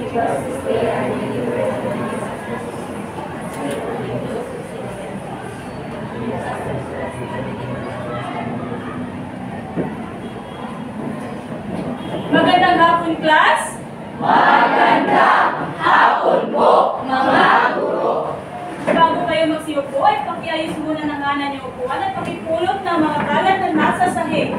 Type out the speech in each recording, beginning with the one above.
Magandang hapon, class! Magandang hapon po, mga guro. Bago kayo magsiupo, ay pakiayos muna ng kanan yung upuan at pakipulot ng mga kalat na nasa sahig.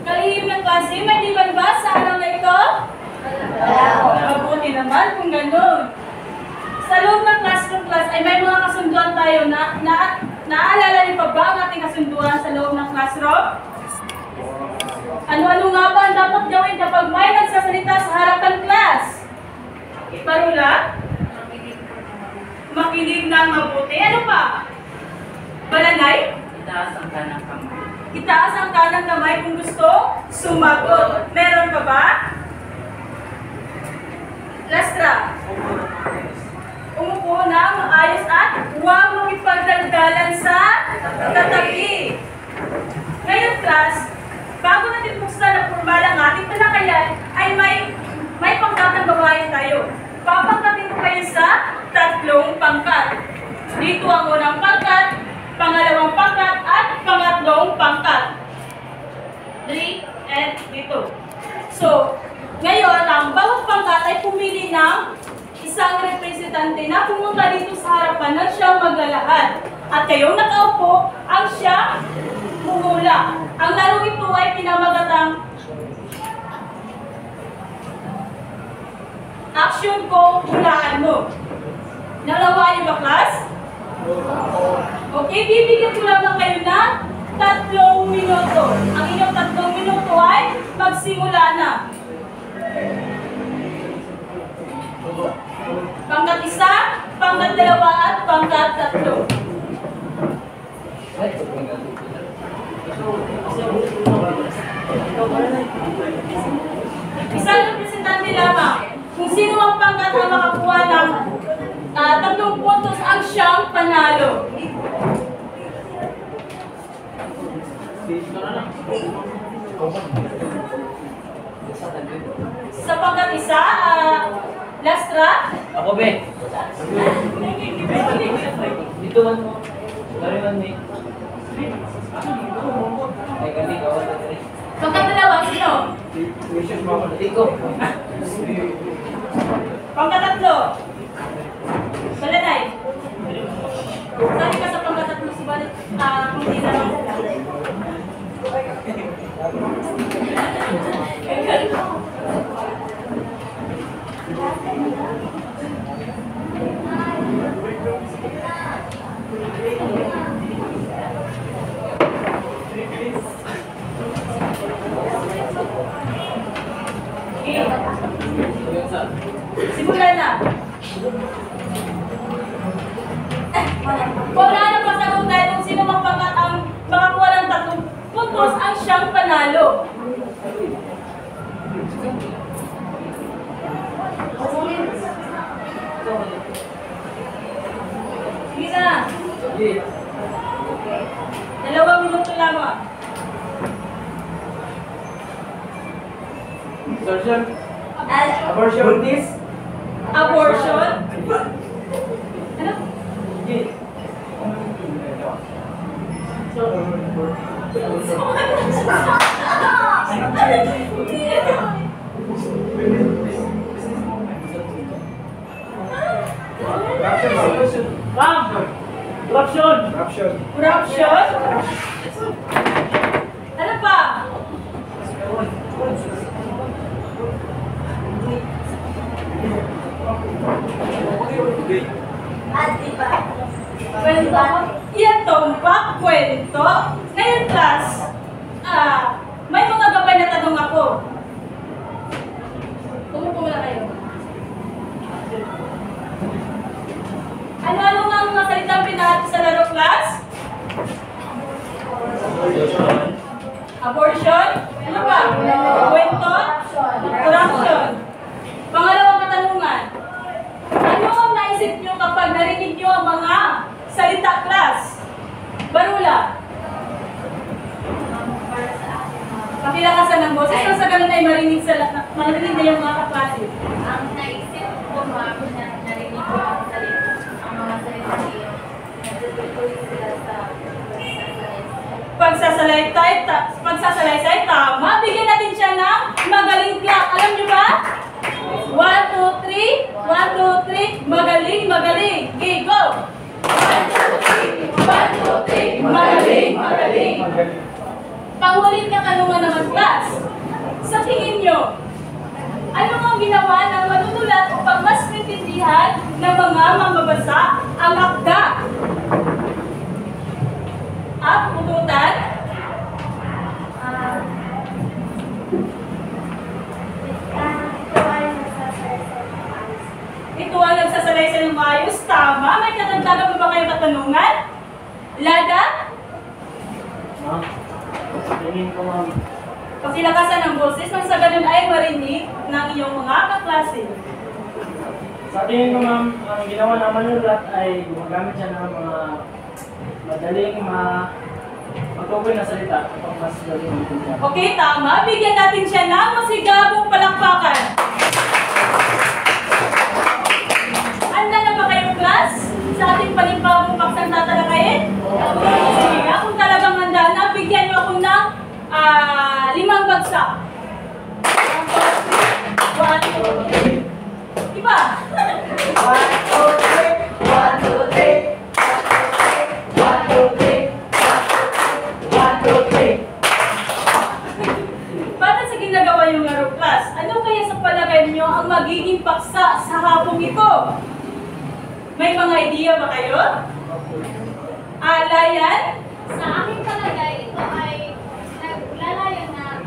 Kalihim ng klase, may liban ba sa araw na ito? Mabuti naman kung ganun. Sa loob ng classroom class ay may mga kasunduan tayo na naalala niyo pa ba ang ating kasunduan sa loob ng classroom? Ano-ano nga ba ang dapat gawin kapag may nagsasalita sa harapan class? Parula? Makinig ng mabuti. Ano pa? Balanay? Itaas ang kanang kamay. Itaas ang kanang kamay kung gusto sumagot. Meron ka ba? Lastra? Umupo na maayos at huwag makipagdaldalan sa tatabi. Ngayon class, bago natin buksan na formal ang ating talakayan, ay may pangkat ng babae tayo. Papangkatin ko kayo sa 3 pangkat. Dito ang unang pangkat, pangalawang pangkat, at pangatlong pangkat. 3 and dito. So, ngayon, ang bawat pangkat ay pumili ng isang representante na pumunta dito sa harapan na siyang maglalahad. At kayong nakaupo, ang siya mumula. Ang larong ito ay pinamagatang action ko, hulaan mo. Nalawa niyo ba, class? Okay, bibigyan ko lang kayo ng 3 minuto. Ang inyong 3 minuto ay magsimula na. Pangkat 1, pangkat 2, at pangkat 3. Isang representante lamang. Kung sino ang pangkat na makakuha ng 3 puntos ang siyang panalo. Sa pangkat 1, Lastra? Ako, be. Dito man mo. Dari man ni. Ay, kami, kawal na rin. Pangkat 2, sino? Iko. Pangkat 3. Balanay. Sali ka sa pangkat 3, subalit hindi na lang simulan na. Wala na pasagot dahil kung sino mang pangkat ang makakuha ng 3 puntos ang siyang panalo. Sige na. 2 minuto lamang. Abortion. Abortion, please. Abortion? Ano? Corruption. Corruption? Ano pa? Kwento? Yan tumpak, kwento. Ngayon class, may mga gabay na tanong ako. Umupo muna kayo. Ano-ano nga ang mga salitang pinahati sa laro class? Abortion? Ano pa? Kwento? Corruption? Pangalawang katanungan. Ano ang naisip nyo kapag narinig nyo ang mga salita class? Barula. Pakilakasan ng boses. Nang sa ganun ay marinig na yung mga kaklase. Ang naisip ko ma'am na narinig ko ang mga salita niyo. Natutuloy sila sa pagsasalaysay, tama. Bigyan natin siya ng magaling clap. Alam niyo ba? 1, 2, 3. 1, 2, 3. Magaling, magaling. Okay, go! 1, 2, 3. Magaling, magaling. Panghuling katanungan naman, class. Sa tingin nyo, ano ang ginawa ng manunulat upang mas maintindihan ng mga mamabasa ang akda? Pututan? Ito ang nagsasalaysay ng maayos. Tama. May katagdagan pa ba kayong katanungan? Lada? Ma'am, tingin ko ma'am. Pakilakasan ng boses nang sa ganun ay marinig ng iyong mga kaklase. Sa tingin ko ma'am, ang ginawa ng manunulat ay gumagamit siya ng mga madaling magtukoy na salita upang mas galing maintindihan. Okay, tama. Bigyan natin siya ng masigabong palakpakan. Handa na ba kayo, class? Sa ating panibagong paksang tatalakayin? Sige nga, kung talagang handa na, bigyan niyo ako ng 5 bagsak. 1, 2, 3. Iba? 1, 2, 3. Para sa ginagawa yung laro, class, ano kaya sa palagay niyo ang magiging paksa sa hapong ito? May mga idea ba kayo? Alayan? Sa aking palagay, ito ay naglalayan na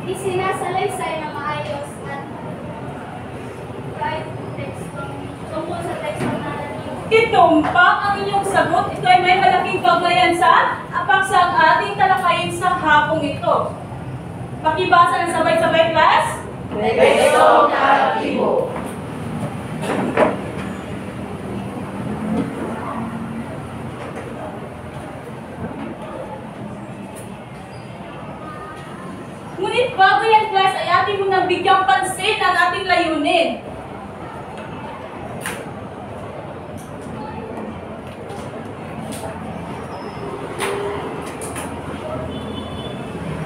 isinasalaysay na maayos at right tekstong tungkol sa tekstong naratibo. Itumpak ang inyong sagot. Ito ay may malaking baglayan sa paksa ang ating talakayin sa hapong ito. Pakibasa ng sabay-sabay, class? Tekstong naratibo. Ngunit bago yan, class, ay ating munang bigyang pansin ang ating layunin.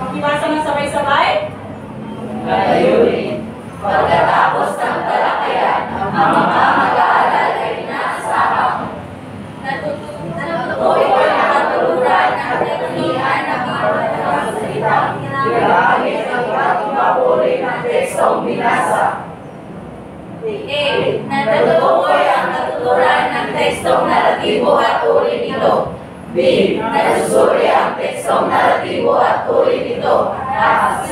Pakibasa ng sabay-sabay. Layunin. Pagkatapos ng talakayan, ang mga mag-aaral ay inaasahan. Natutukoy ang katuluran ng teknikan ng mga salita. Gamit ang ating papuri ng tekstong binasa. A. Natutukoy ang katuluran ng tekstong naratibo at uri nito. B. Nasusuri ang tekstong naratibo at uri nito. C.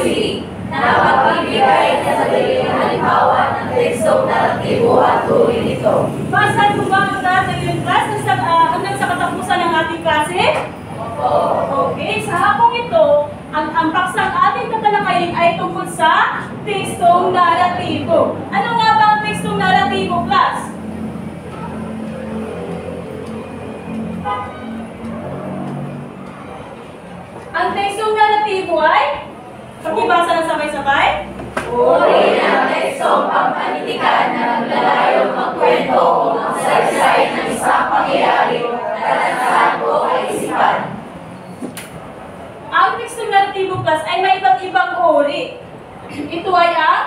Napagbibigay ng sariling halimbawa ng tekstong naratibo at uri nito. Basta mo ba ang natin yung class hanggang sa katapusan ng ating klase? Okay, sa hapong ito, ang paksang ating tatalakayin ay tungkol sa tekstong naratibo. Ano nga ba ang tekstong naratibo, class? Ang tekstong naratibo ay pakibasa ng sabay-sabay. Uri ng tekstong pampanitikan na naglalayong magkwento kung ang saysay ng isang pangyayari na tanasahan ko ay isipan. Ang tekstong naratibo, class, ay may iba't ibang uri. Ito ay ang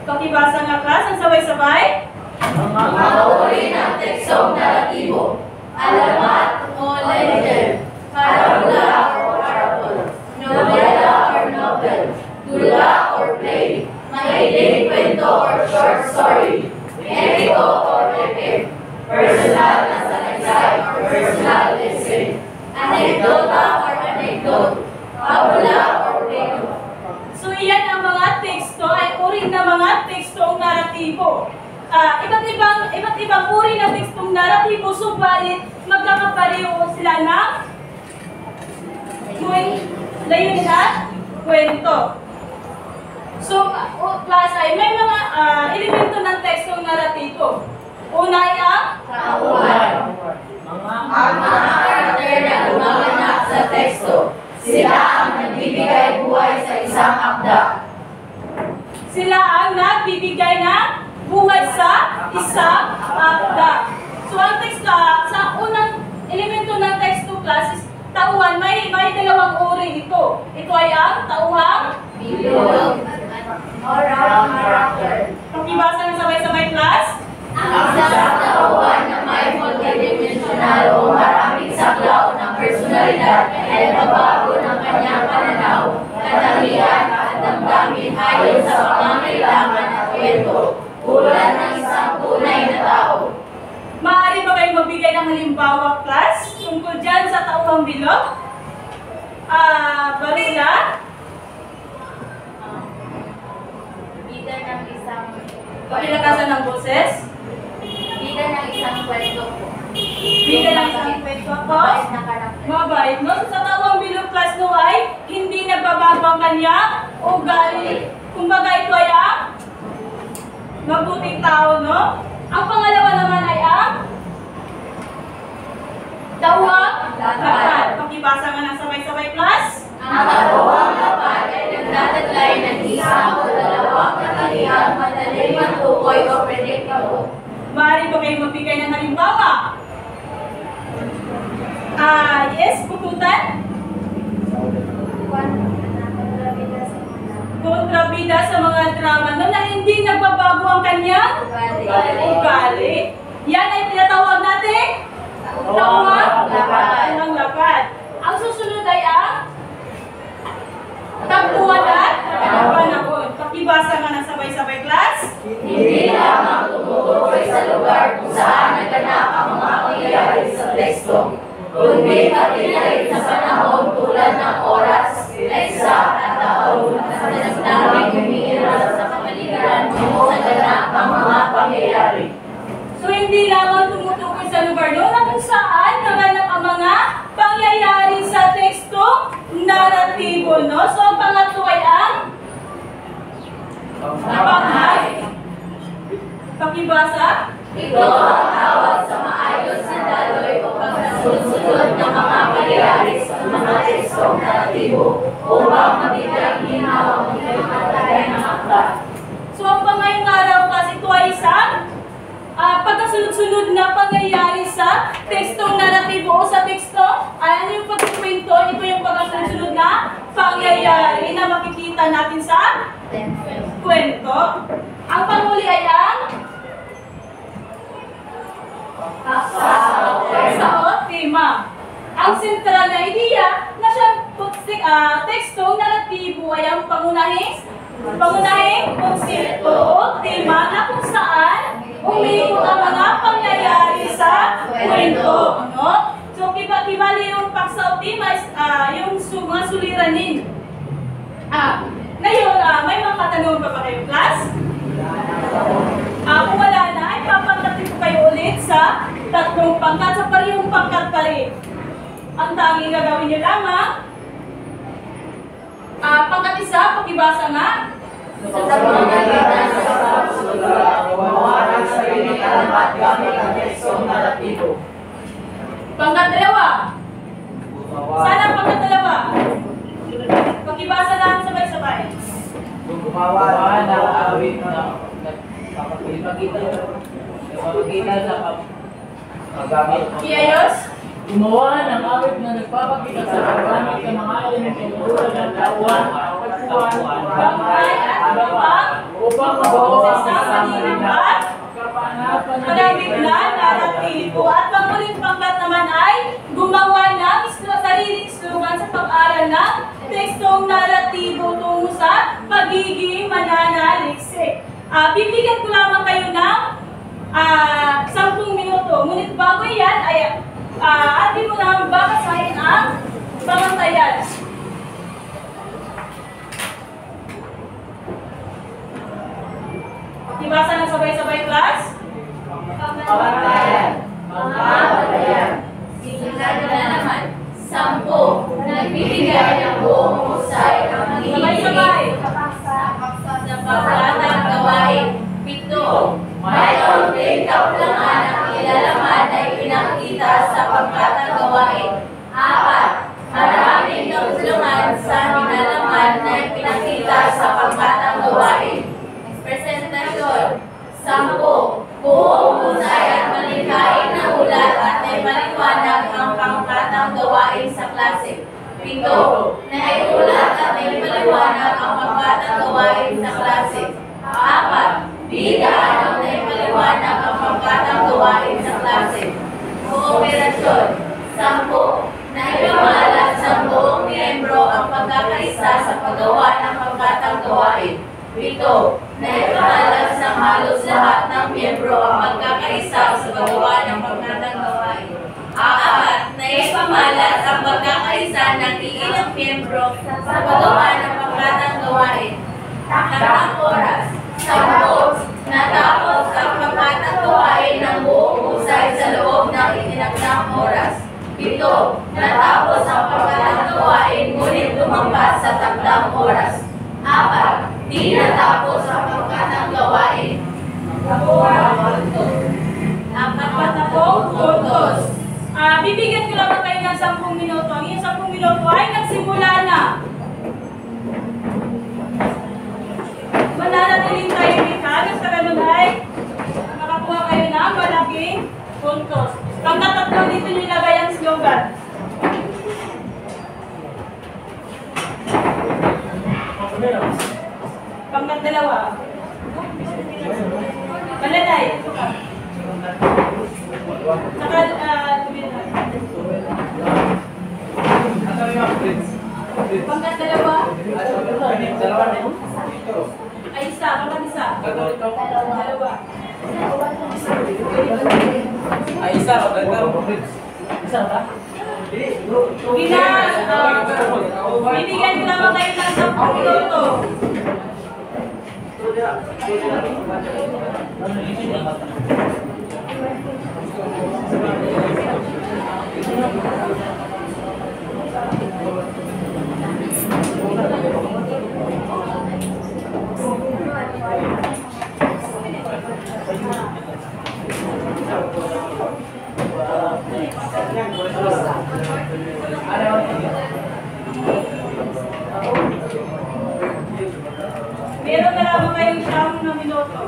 pakibasa nga, class, ang sabay-sabay. Mga uri ng tekstong naratibo. Alamat O legend, parabula or parable, novela or novel, tula or play, mahiling kwento or short story, epiko or epic, personal na salaysay or personal essay, anekdota or anecdote, pabula or tale. So, iyan ang mga teksto ay uri ng mga tekstong naratibo. Iba't ibang uri ng tekstong naratibo, subalit magkakapareho sila ng layunin at kwento. So, class ay may mga elemento ng tekstong naratibo. Una ay ang Tauhan. Ang mga karakter na gumaganap sa teksto, sila ang nagbibigay buhay sa isang akda. Sila ang nagbibigay ng buhay sa isang akda. So, ang teksto, sa unang elemento ng teksto class is tauhan. May dalawang uri ito. Ito ay ang tauhang Bilog. Oral character. pakibasa ng sabay-sabay class. Ang isang tauhan na may multidimensional o maraming saklaw ng personalidad ay nagbabago ng kanyang pananaw, katangian at damdamin ayon sa pangangailangan at kwento, tulad ng isang tunay na tao. Maaari ba kayong magbigay ng halimbawa class tungkol dyan sa tauhang bilog? Barula? Bida ng isang Pakilakasan ng boses? Bida ng isang kwento po. Bida ng isang kwento ako? Mabait na karakter. Mabait, no? Sa tauhang bilog class no ay hindi nagbabago ang kanyang ugali. Kumbaga ito ay ang mabuting tao, no? Ang pangalawa naman ay ang tauhang lapad. Pakibasa nga ng sabay-sabay class. Ang tauhang lapad ay nagtataglay ng isang o dalawang katangian madaling matukoy o predictable. Maaari ba kayong magbigay ng halimbawa? Yes, pututan? Kontrabida sa mga drama na hindi nagbabago ang kanyang ugali. Yan ay tinatawag natin tauhang lapad. Ang susunod ay ang tagpuan at panahon. Pakibasa nga ng sabay-sabay class. Hindi lamang tumutukoy sa lugar kung saan naganap ang mga pangyayari sa teksto, kundi pati na rin sa panahon tulad ng oras, eksa at taon na sinasabing umiiral sa kapaligiran kung naganap ang mga pangyayari. So hindi lamang tumutukoy sa lugar doon na kung saan naganap ang mga pangyayari sa teksto naratibo, no? So ang pangatlo ay ang napanghay. Pakibasa. Ito ang tawag sa maayos na daloy o pagkasunod ng mga pangyayari sa mga tekstong naratibo upang mabigyang ginawa ng pagkatay ng akda. So ang pangayong araw kasi ito ay isang pagkasunod-sunod na pangyayari sa tekstong naratibo o sa teksto. Ano yung pagkukwento? Ito yung pagkasunod-sunod na pangyayari na makikita natin sa kwento. Ang panghuli ay ang sa tema. Ang sentral na ideya na siyang tekstong naratibo ay ang pangunahing konsepto o tema na kung saan umiikot ang mga pangyayari sa kwento. No? So, kibali yung paksa o tema is yung mga suliranin. Ngayon, may mga katanungan pa ba kayo, class? Kung wala na, ay papangkatin ko kayo ulit sa tatlong pangkat, sa parehong pangkat pa rin. Ang tanging gagawin nyo lamang, pangkat isa, pakibasa nga. Sa pamamagitan sa pagsusulat, gumawa ng sarili alamat gamit ang tekstong naratibo. Pangkat dalawa. Sana ang pangkat dalawa. Pakibasa lang sabay-sabay. Gumawa ng awit na ipakita sa paggamit. Kiayos. Gumawa ng awit na nagpapakita sa paggamit ng mga elementong tulad ng tauhan, pagkuhan, Bangkay at lupang. upang magawa Sa ang sarili at kapanapan ng panabiglan, naratibo. At panguling pangkat naman ay gumawa ng sariling slogan sa pag-aral ng tekstong naratibo tungo sa pagiging mananaliksik. Bibigyan ko lamang kayo ng 10 minuto. Ngunit bago yan ay atin mo lang babasahin ang pamantayan. Ibasa ng sabay-sabay class. Pamatayan. Simulan na naman. 10. Nagbibigay ng buong husay ang magiging Sabay-sabay. paksa sa pangkatang gawain. 7. May kaunting kakulangan ang ilalaman ay pinakita sa pangkatang gawain. 4. Maraming kakulangan sa nilalaman na pinakita sa pangkatang gawain. Presentasyon. 10. Buong husay at malikhain na ulat at ay maliwanag ang pangkatang gawain sa klase. 7. Naiulat at ay maliwanag ang pangkatang gawain sa klase. 4. Bigyan ang ay maliwanag ang pangkatang gawain sa klase. Kooperasyon. 10. Naipamalat sa buong miyembro ang pagkakaisa sa paggawa ng pangkatang gawain. 7. Naipamalat sa halos lahat ng miyembro ang pagkakaisa sa paggawa ng pangkatang gawain. 4. Naipamalat ang pagkakaisa ng iilang miyembro sa paggawa ng pangkatang gawain. Takdang oras. 10. Natapos ang pangkatang gawain ng buong husay sa loob ng itinakdang oras. 7. Natapos ang pangkatang gawain ngunit lumampas sa takdang oras. 4. Di natapos ang pangkatang gawain. 40 puntos. Bibigyan ko lang kayo ng 10 minuto. Ang iyong 10 minuto ay nagsimula na. Mananatiling tayo dito. Sa ganun ay makakuha kayo ng malaking puntos. Pagkatatlo dito nilagay ang slogan. Pagkatdalawa. Malalay. Saka, pagkatdalawa. Ay, isa. Pagkat-isa. Dalawa. Ay, isa. Isa ba? Bibigyan ko naman kayo ng 10 minuto. Meron na lamang kayong 10 minuto.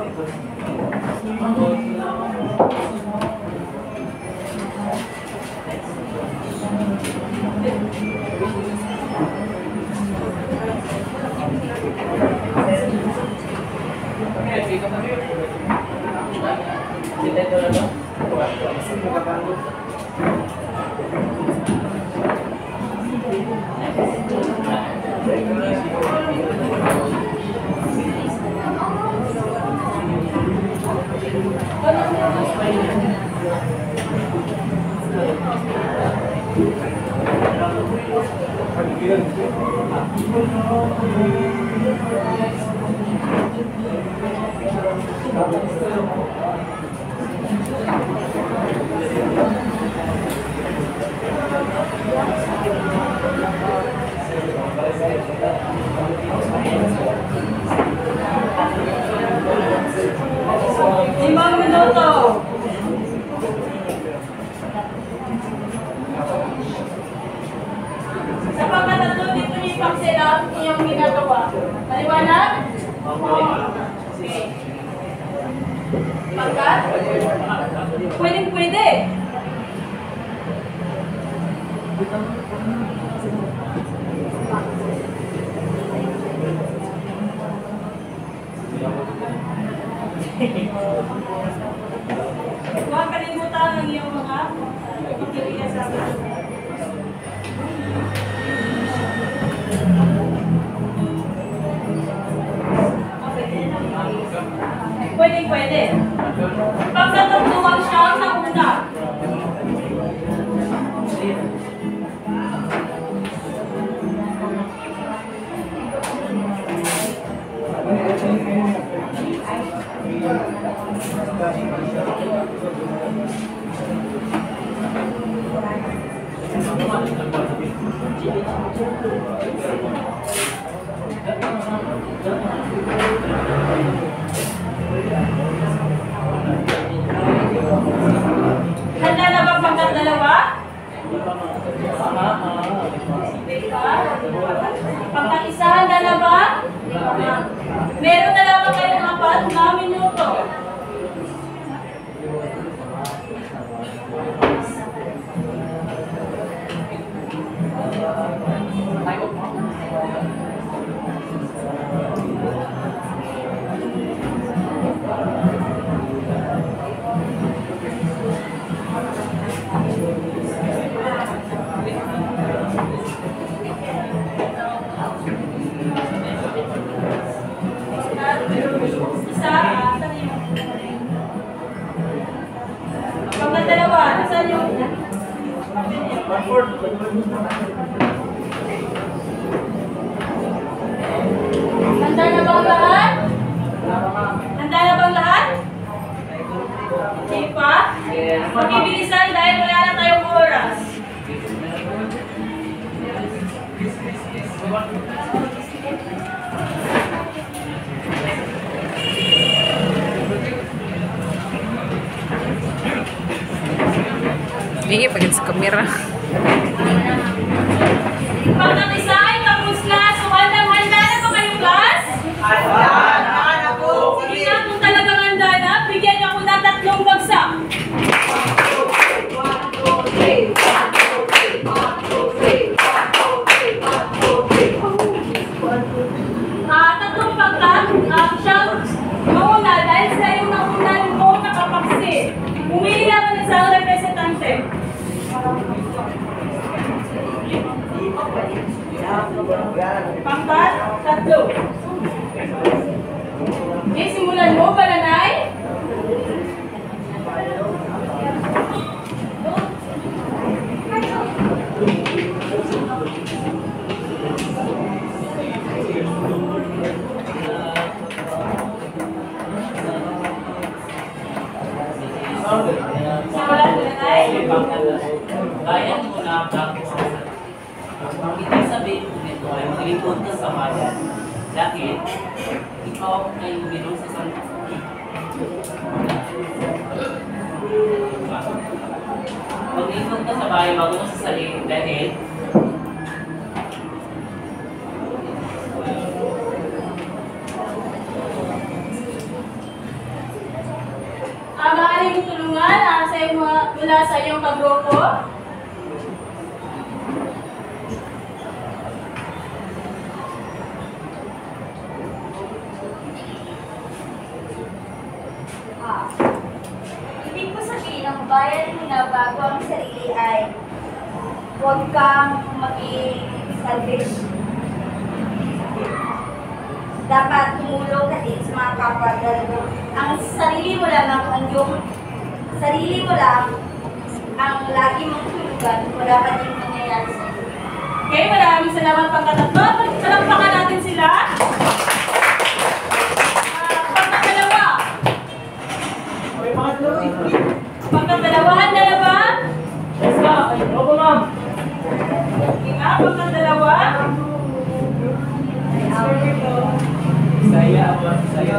Limang minuto. Sa pagkatatlo dito niyo ipaksil ang iyong ginagawa. Maliwanag? Okay. Pagkat? Pwede. Huwag kalimutan ang iyong mga pagkiriya sa akin. Pwede. Pagkatatluwang siya sa una. Pangkat-isa, handa na ba? Meron na lamang kayong 4 na minuto. Pangkat-2, nasaan yung... Handa na bang lahat? Handa na bang lahat? Hindi pa? Magbibilisan dahil wala na tayong oras. Hindi pagkat sa kamera. Pagkat-isa ay tapos na. So, handa na ba kayo, class? Handa na po. Sige na, kung talagang handa na, bigyan ako ng 3 bagsak. 3 pagkat, siyang mauna dahil sa iyong nakunan mo nakapaksi. Pumili naman ng isang representante. Pangkat, 3. Okay, simulan mo, Balanay. Simulan, Balanay. Kaya mo na ang ibig sabihin ko nito ay maglingkod ka sa bayan. Dahil ikaw ay uminom sa Santa. Maglingkod ka sa bayan bago mo sasalin dahil Maaari mo tulungan mula sa iyong kagrupo. Ibig ko sabihin, ang bayan na bago ang sarili ay huwag kang maging selfish. Dapat tumulong ka din sa mga kapwa. Ang sarili mo lang ang iyong sarili mo lang ang lagi mong tulugan, wala pa din mangyayari sa iyo. Okay, maraming salamat pangkat-3. Palakpakan natin sila. Pangkat-2. Pangkat-2, handa na ba? Yes, ma'am. Opo, ma'am. Okay nga, pangkat-2. saya apa saya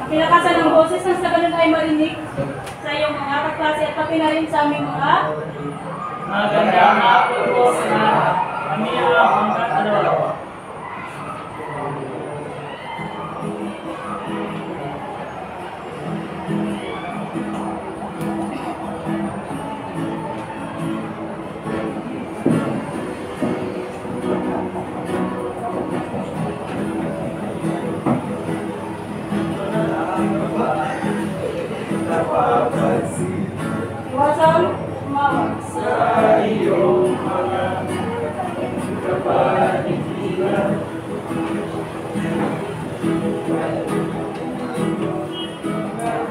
Pinakasan ng boses ng sa ganun ay marinig sa iyong mga kaklase at pati na rin sa aming mga Magandang hapon po sa lahat. Kami ang pangkat-2. iwasang umawag. Sa iyong mga kapaligiran.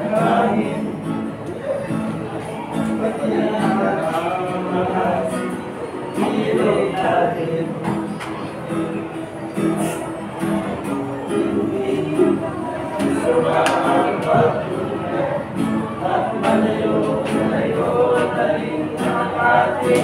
Kahit pati ang mga silid natin. Sa mga pagpunta at malayo tayo. Okay,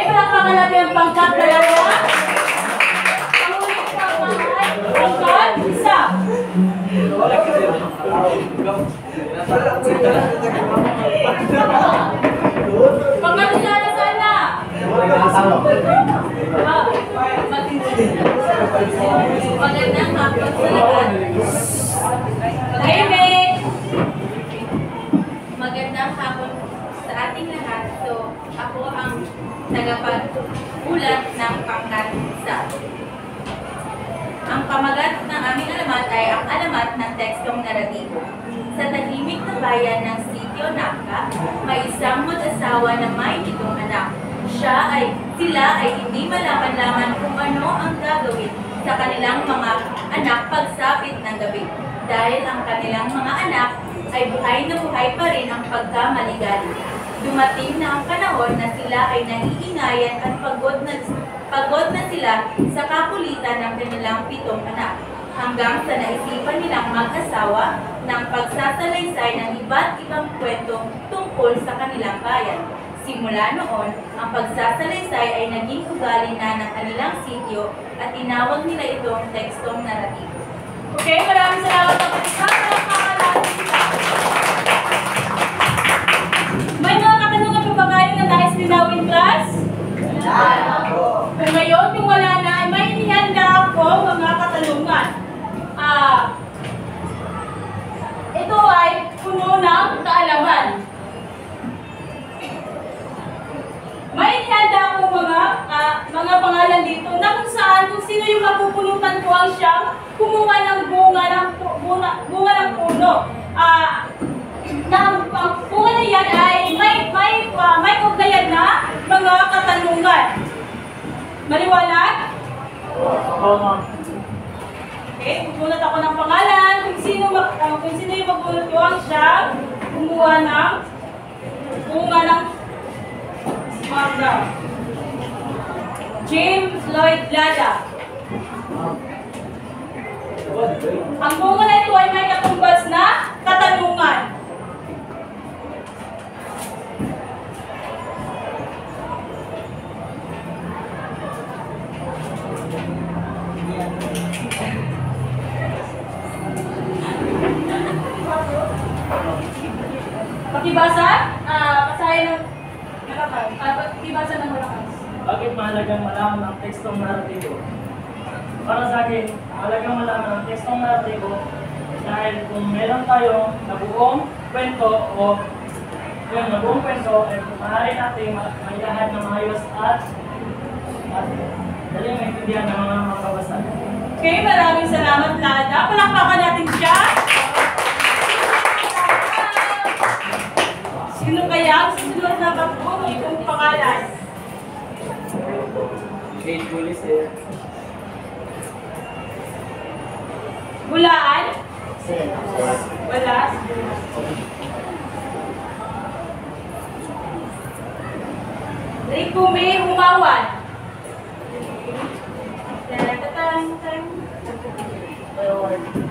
palakpakan natin ang pangkat dalawa. Pangulit pa pangkat isa. Pangkat isa na sana. Magandang hapon sa lahat. Tahimik. Magandang hapon sa ating lahat. So, ako ang tagapag-ulat ng pangkat isa. Ang pamagat ng aming alamat ay ang alamat ng tekstong naratibo. Sa tahimik na bayan ng Sitio Naka, may isang mag-asawa na may 7 anak. Sila ay hindi malaman-laman kung ano ang gagawin sa kanilang mga anak pagsapit ng gabi. Dahil ang kanilang mga anak ay buhay na buhay pa rin ang pagkamaligali. Dumating na ang panahon na sila ay naiingayan at pagod na sila sa kakulitan ng kanilang 7 anak. Hanggang sa naisipan nilang mag-asawa ng pagsasalaysay ng iba't ibang kwento tungkol sa kanilang bayan. Simula noon, ang pagsasalaysay ay naging ugali na ng kanilang sitio at tinawag nila itong tekstong naratibo. Okay, maraming salamat po. May mga katanungan pa ba kayo na nais linawin, class? Kung ngayon, kung wala na, ay may inihanda ako mga katanungan. Ito ay puno ng kaalaman. May inihanda ako mga pangalan dito na kung saan, kung sino yung mapupulutan ko ang siyang kumuha ng bunga ng puno. Ang bunga na yan ay may ugnayan na mga katanungan. Maliwanag? Oo, ma'am. Okay, pupunot ako ng pangalan, kung sino yung mapupulot ko ang siyang kumuha ng bunga ng mangga. James Lloyd Lada. Ang bunga na ito ay may katumbas na katanungan. Pakibasa? Pasahin ng pakibasa ng malakas. Bakit mahalagang malaman ang tekstong naratibo? Para sa akin, mahalagang malaman ang tekstong naratibo dahil kung meron tayong nabuong kwento o yung nabuong kwento ay maaari natin mailahad ng maayos at daling maintindihan ng mga makabasa. Okay, maraming salamat, Lada. Palakpakan natin siya. Sino kaya ang susunod na bago itong pangalan? Kate Willis eh. Bulaan? Wala. Rico May Humawan.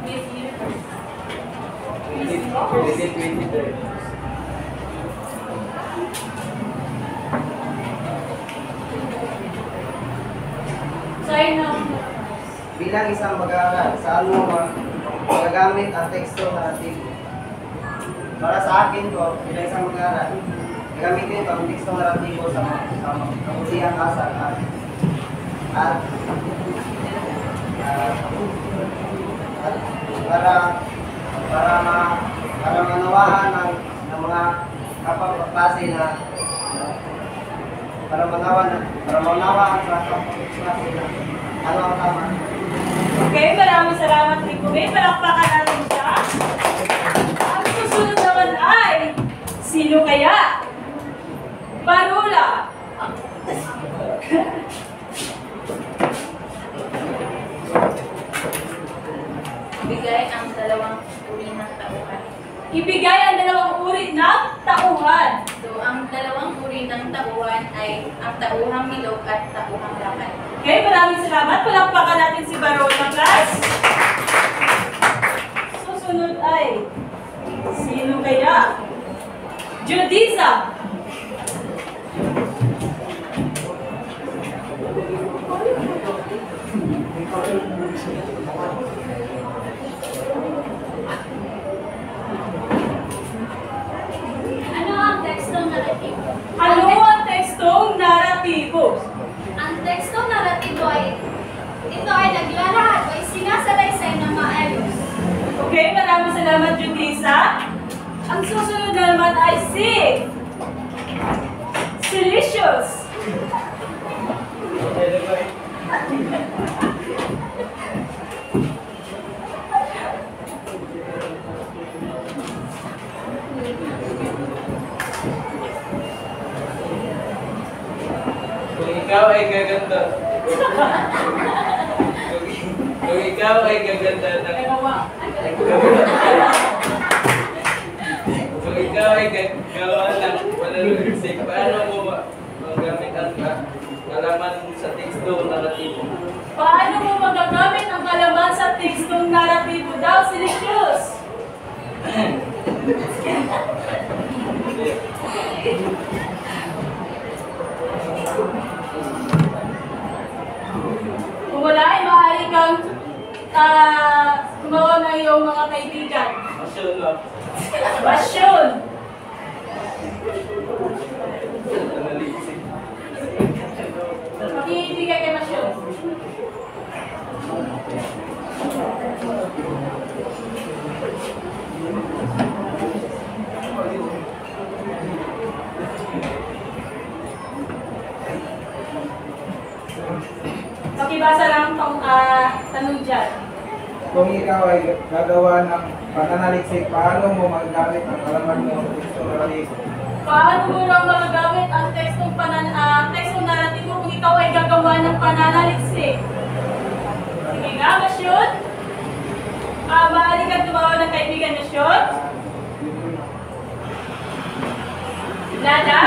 Miss Universe. Miss Universe. Bilang isang mag-aaral, saan mo magagamit ang teksto naratibo? Para sa akin ko, bilang isang mag-aaral, gagamitin ko ang teksto naratibo sa kabutihang asal at para manawaan ng mga kapag-klase na para manawaan sa kapag-klase na ano ang tama. Okay, maraming salamat, Rico May. Palakpakan natin siya. Ang susunod naman ay, sino kaya? Parula. Ibigay ang dalawang uri ng tauhan. Ibigay ang dalawang uri ng tauhan. So, ang dalawang uri ng tauhan ay ang tauhang bilog at tauhang lakad. Okay, maraming salamat. Palakpakan natin si Barona, class. Susunod ay, sino kaya? Judisa. Ano ang tekstong naratibo? Ano ang tekstong naratibo? Ang tekstong naratibo ay ito ay naglalahad o sinasalaysay na maayos. Okay, maraming salamat, Judisa. Ang susunod na naman ay si Silicious. Kung ikaw ay gaganda. Kung ikaw ay gaganda ng... Kung ikaw ay gagawa ng pananalisik, paano mo magamit ang kalaman sa teksto naratibo? Paano mo magagamit ang kalaman sa tekstong naratibo daw, Silicious? Kung wala ay maaari kang gumawa ng iyong mga kaibigan. Masyon lang. Basyon! Pananalisik. Makikibigay kay Basyon. Pakibasa lang itong tanong dyan. Kung ikaw ay gagawa ng pananaliksik, paano mo magagamit ang kalaman mo sa teksto naratibo? Paano mo lang magagamit ang tekstong naratibo kung ikaw ay gagawa ng pananaliksik? Sige nga, Masyod. Maaari kang tumawa ng kaibigan, Masyod. Lada?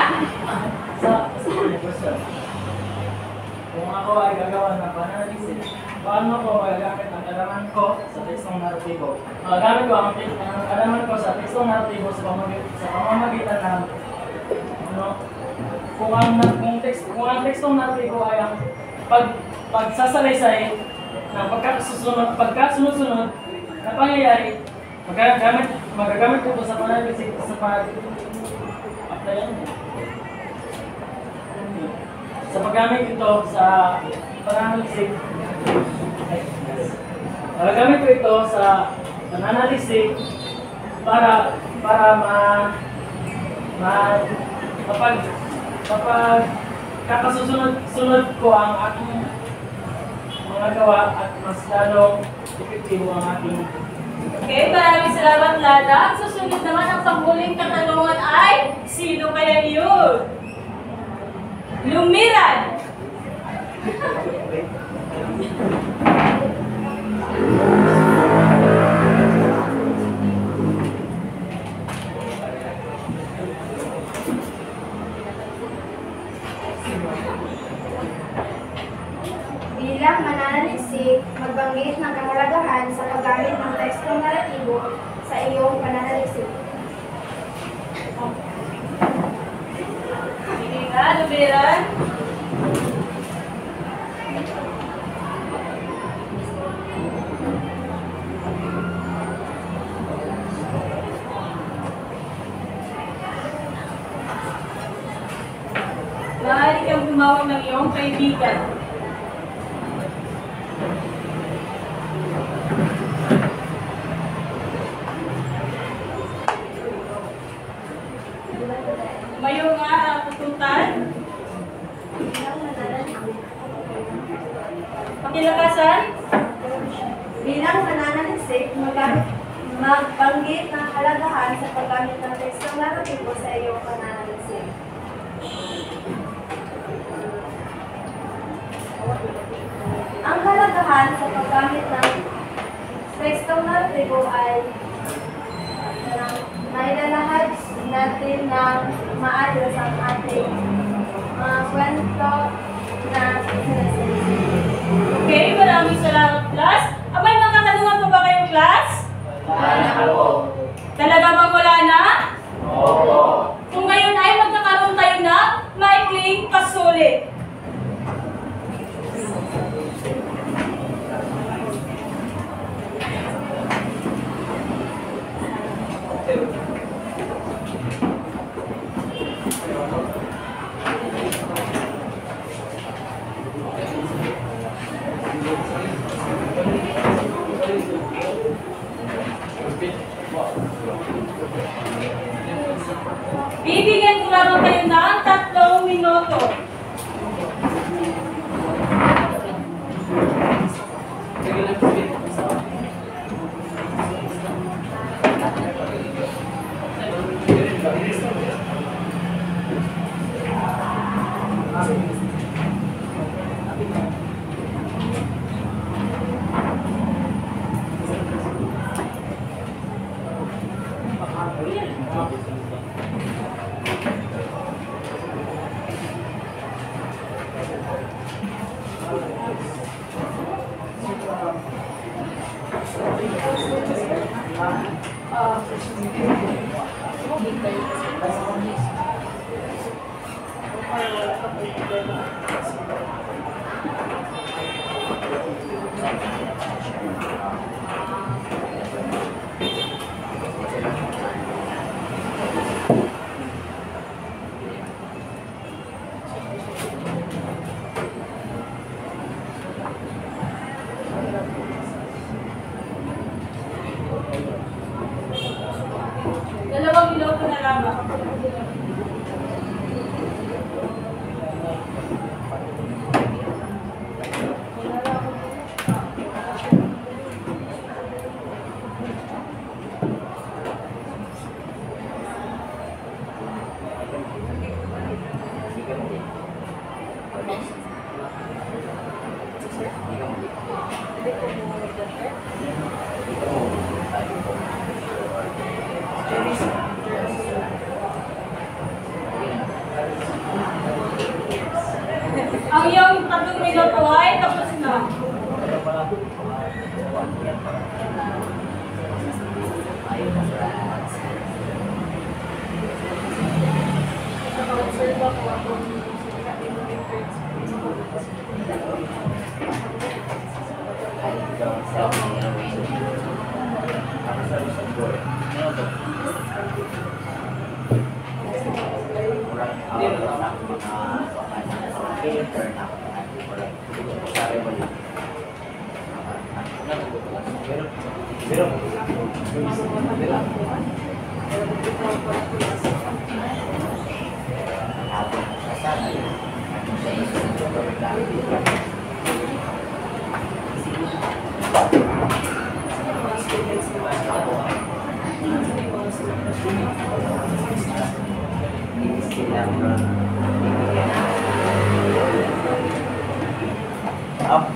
Kung ako ay gagawa ng pananalisik, paano ko magagamit ang kalaman ko sa tekstong naratibo? Magagamit ko ang kalaman ko sa tekstong naratibo sa pamamagitan ng kung ang tekstong naratibo ay ang pagsasalaysay ng pagkasunod-sunod na pangyayari, magagamit ko ito sa pananalisik sa paggamit ito sa pananalisik. Magagamit ko ito sa pananalisik para kapag kakasusunod ko ang aking mga gawa at mas lalong epektibo ang aking. Okay, maraming salamat, Lada. Ang susunod naman ang panghuling katanungan ay, sino kaya yun? Lumiran! Bilang mananaliksik, magbanggit ng kahalagahan sa paggamit ng tekstong naratibo sa iyong pananaliksik. Sige nga, Lumiran. Maaari kang tumawag ng iyong kaibigan. Mayo nga ang tututan. Pakilakasan. Bilang mananaliksik, magbanggit ng kahalagahan sa paggamit ng tekstong naratibo sa iyong pananaliksik. Ang kahalagahan sa paggamit ng tekstong naratibo tribo ay mailalahad natin ng maayos ang ating mga kwento na sinasali. Okay, maraming salamat, class. May mga katanungan pa ba kayong class? Talaga bang wala na? Opo. Kung ngayon ay magkakaroon tayo ng maikling pasulit. Bibigyan ko lang kayo ng 3 minuto. Dalawang minuto na lamang. Ang iyong 3 minuto ay tapos na.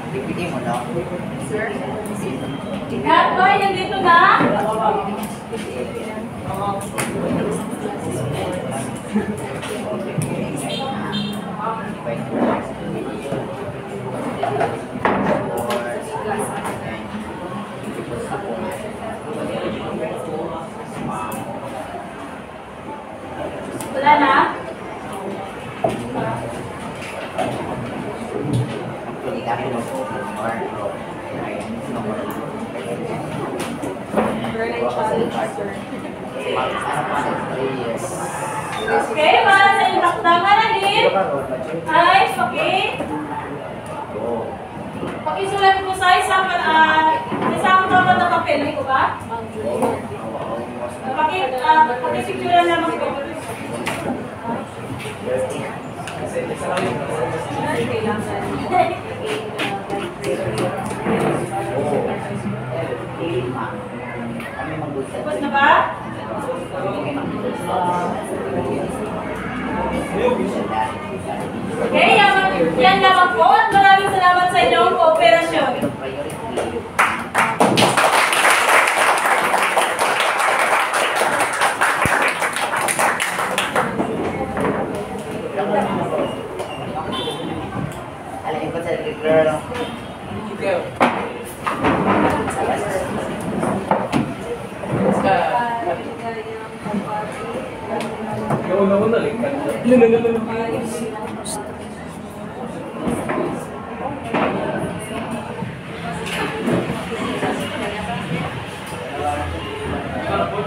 Bibigyan mo na. Lahat ba yan dito na? Wala na? Okay, para sa inyong takdangan na din ay pakisulat ko sa isang dapat na papel. May ko ba? Pakisipura naman ko. Tapos na ba? Okay, yan lamang po at maraming salamat sa inyong kooperasyon. Para po,